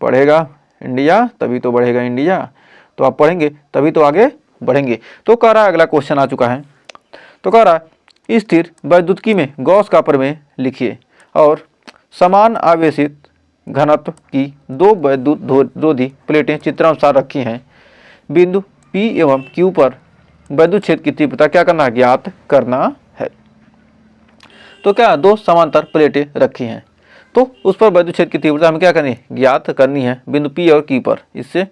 पढ़ेगा इंडिया तभी तो बढ़ेगा इंडिया, तो आप पढ़ेंगे तभी तो आगे बढ़ेंगे। तो कह रहा है, अगला क्वेश्चन आ चुका है, तो कह रहा है स्थिर वैद्युतिकी में गॉस का प्रमेय लिखिए और समान आवेशित घनत्व की दो वैद्युतरोधी प्लेटें चित्रानुसार रखी हैं। बिंदु P एवं Q पर वैद्युत क्षेत्र की तीव्रता क्या करना है, ज्ञात करना है। तो क्या दो समांतर प्लेटें रखी हैं, तो उस पर वैद्युत क्षेत्र की तीव्रता हमें क्या करनी है, ज्ञात करनी है बिंदु P और Q पर। इससे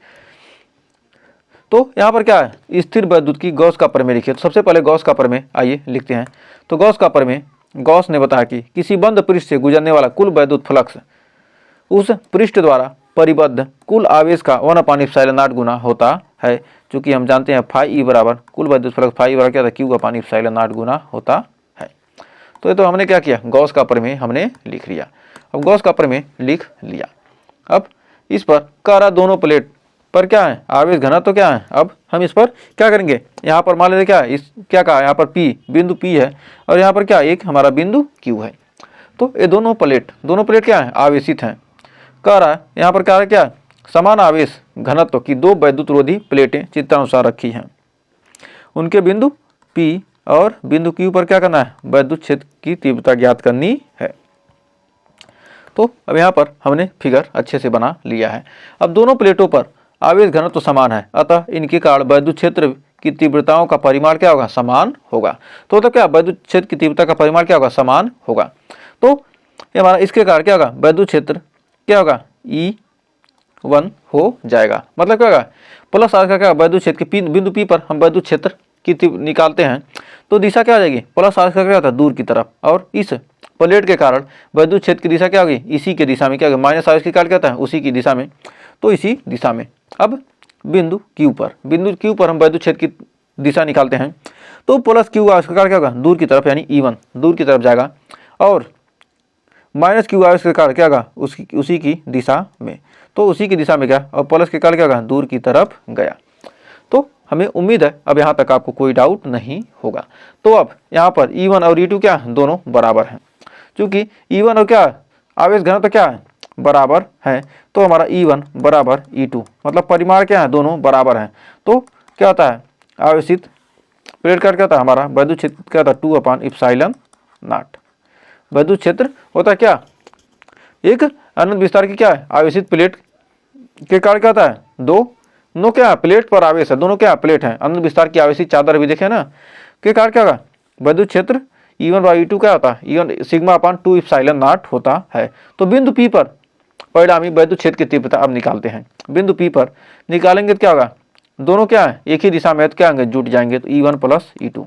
तो यहाँ पर क्या है, स्थिर वैद्युत की गॉस का प्रमेय लिखिए। तो सबसे पहले गॉस का प्रमेय आइए लिखते हैं। तो गॉस का प्रमेय, गॉस ने बताया कि किसी बंद पृष्ठ से गुजरने वाला कुल वैद्युत फ्लक्स उस पृष्ठ द्वारा परिबद्ध कुल आवेश का 1/ε0 गुना होता है। चूंकि हम जानते हैं फाई ई बराबर कुल वैद्युत फ्लक्स फाई बराबर क्या था, Q/ε0 गुना होता है। तो ये तो हमने क्या किया, गॉस का प्रमेय हमने लिख लिया। अब गॉस का प्रमेय लिख लिया, अब इस पर कह दोनों प्लेट पर क्या है, आवेश घनत्व तो क्या है। अब हम इस पर क्या करेंगे, यहाँ पर मान लेते क्या है, इस क्या कहा, यहाँ पर P बिंदु P है और यहाँ पर क्या एक हमारा बिंदु Q है। तो ये दोनों प्लेट क्या है, आवेशित हैं। कह रहा है यहाँ पर क्या समान आवेश घनत्व की दो वैद्युतरोधी प्लेटें चित्रानुसार रखी हैं। उनके बिंदु P और बिंदु Q पर क्या करना है, वैद्युत क्षेत्र की तीव्रता ज्ञात करनी है। तो अब यहाँ पर हमने फिगर अच्छे से बना लिया है। अब दोनों प्लेटों पर आवेश घनत्व तो समान है, अतः इनके कारण वैद्युत क्षेत्र की तीव्रताओं का परिमाण क्या होगा, समान होगा। तो मतलब क्या, वैद्युत क्षेत्र की तीव्रता का परिमाण क्या होगा, समान होगा। तो ये हमारा इसके कारण क्या होगा, वैद्युत क्षेत्र क्या होगा, E1 हो जाएगा। मतलब क्या होगा, प्लस आर का क्या, वैद्युत क्षेत्र के बिंदु P पर हम वैद्युत क्षेत्र की निकालते हैं तो दिशा क्या आ जाएगी, प्लस आर का क्या होता है, दूर की तरफ। और इस प्लेट के कारण वैद्युत क्षेत्र की दिशा क्या होगी, इसी के दिशा में क्या होगी, माइनस आवेश के कारण क्या होता है, उसी की दिशा में, तो इसी दिशा में। अब बिंदु Q पर हम वैद्युत क्षेत्र की दिशा निकालते हैं तो प्लस Q आवेश का कारण क्या होगा, दूर की तरफ, यानी E1 दूर की तरफ जाएगा और माइनस Q आवेश के कारण क्या होगा, उसी की दिशा में। तो उसी की दिशा में क्या, और प्लस के कारण क्या होगा, दूर की तरफ गया। तो हमें उम्मीद है अब यहाँ तक आपको कोई डाउट नहीं होगा। तो अब यहाँ पर E1 और E2 क्या दोनों बराबर हैं। चूंकि E1 और क्या आवेश घनत्व तो क्या है, बराबर है, तो हमारा E1 बराबर E2, मतलब परिमाण क्या है, दोनों बराबर हैं। तो क्या होता है, आवेशित प्लेट का क्या होता है, हमारा वैद्युत क्षेत्र क्या होता है, 2/ε0। वैद्युत क्षेत्र होता है क्या, एक अनंत विस्तार की क्या है, आवेशित प्लेट के कारण क्या होता है, दोनों क्या प्लेट पर आवेश है, दोनों क्या प्लेट है, अनंत विस्तार की आवेशित चादर भी देखे ना, के कारण क्या होगा, वैद्युत क्षेत्र E1/E2 क्या होता है, E1 σ/2ε0 होता है। तो बिंदु P पर परिणामी वैद्युत क्षेत्र की तीव्रता अब निकालते हैं। बिंदु P पर निकालेंगे तो क्या होगा, दोनों क्या है एक ही दिशा में है तो क्या होंगे, जुट जाएंगे, तो E1 + E2।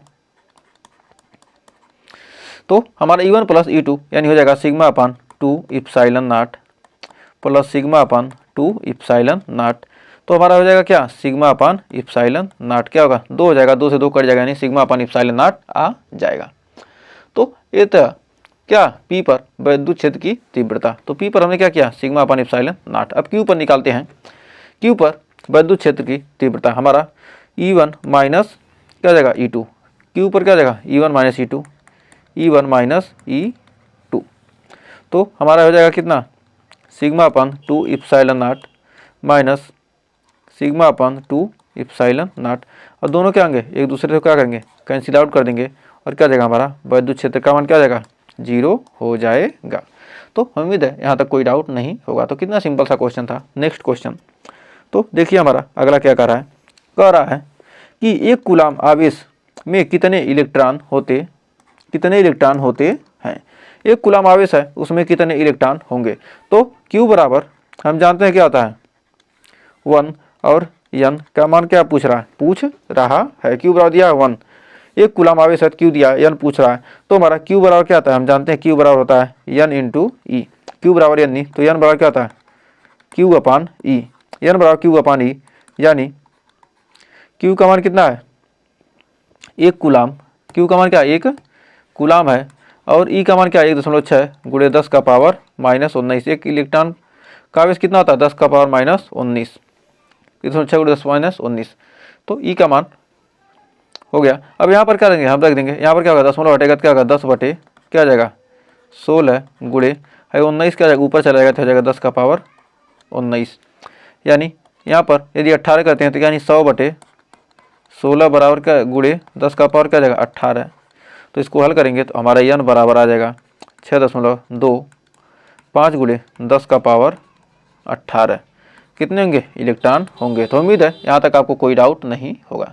तो हमारा E1 + E2 यानी हो जाएगा σ/2ε0 + σ/2ε0। तो हमारा हो जाएगा क्या, σ/ε0 क्या होगा, 2 हो जाएगा, 2 से 2 कट जाएगा, यानी σ/ε0 आ जाएगा। तो ये था क्या, P पर वैद्युत क्षेत्र की तीव्रता। तो P पर हमने क्या किया, σ/ε0। अब Q पर निकालते हैं। Q पर वैद्युत क्षेत्र की तीव्रता हमारा E1 माइनस क्या जाएगा, E2। Q पर क्या जाएगा, E1 - E2, E1 - E2। तो हमारा हो जाएगा कितना, σ/2ε0 माइनस σ/2ε0। और दोनों क्या होंगे, एक दूसरे से क्या करेंगे, कैंसिल आउट कर देंगे, और क्या जाएगा, हमारा वैद्युत क्षेत्र का मान क्या जाएगा, 0 हो जाएगा। तो उम्मीद है यहाँ तक कोई डाउट नहीं होगा। तो कितना सिंपल सा क्वेश्चन था। नेक्स्ट क्वेश्चन, तो देखिए हमारा अगला क्या कह रहा है कि एक कूलाम आवेश में कितने इलेक्ट्रॉन होते हैं। एक कूलाम आवेश है, उसमें कितने इलेक्ट्रॉन होंगे। तो Q बराबर हम जानते हैं क्या होता है, 1 और N का मान क्या पूछ रहा है, Q बराबर दिया है 1, एक कूलाम आवेश है, Q दिया है, N पूछ रहा है। तो हमारा Q बराबर क्या आता है, हम जानते हैं Q बराबर होता है N × E। Q बराबर N नहीं, तो N बराबर क्या होता है, Q/E। N बराबर Q/E, यानी Q का मान कितना है, एक कूलाम। Q का मान क्या, एक कूलाम है, और E का मान क्या है, 1.6 × 10⁻⁻19। एक इलेक्ट्रॉन का आवेश कितना होता है, 10⁻⁻19, 1.6 × 10⁻⁻19। तो E का मान हो गया। अब यहाँ पर क्या देंगे, हम रख देंगे, यहाँ पर क्या होगा, 10 हटेगा तो क्या होगा, 10 बटे क्या आ जाएगा, 16 × 19 क्या जाएगा, ऊपर चला जाएगा तो हो जाएगा 10⁻⁻⁻। 19। यानी यहाँ पर यदि 18 करते हैं तो यानी 100/16 बराबर क्या गुणे 10 का पावर क्या आ जाएगा 18। तो इसको हल करेंगे तो हमारा n बराबर आ जाएगा 6.2। 5 गुणे 10 का पावर 18 कितने होंगे इलेक्ट्रॉन होंगे। तो उम्मीद है यहाँ तक आपको कोई डाउट नहीं होगा। तो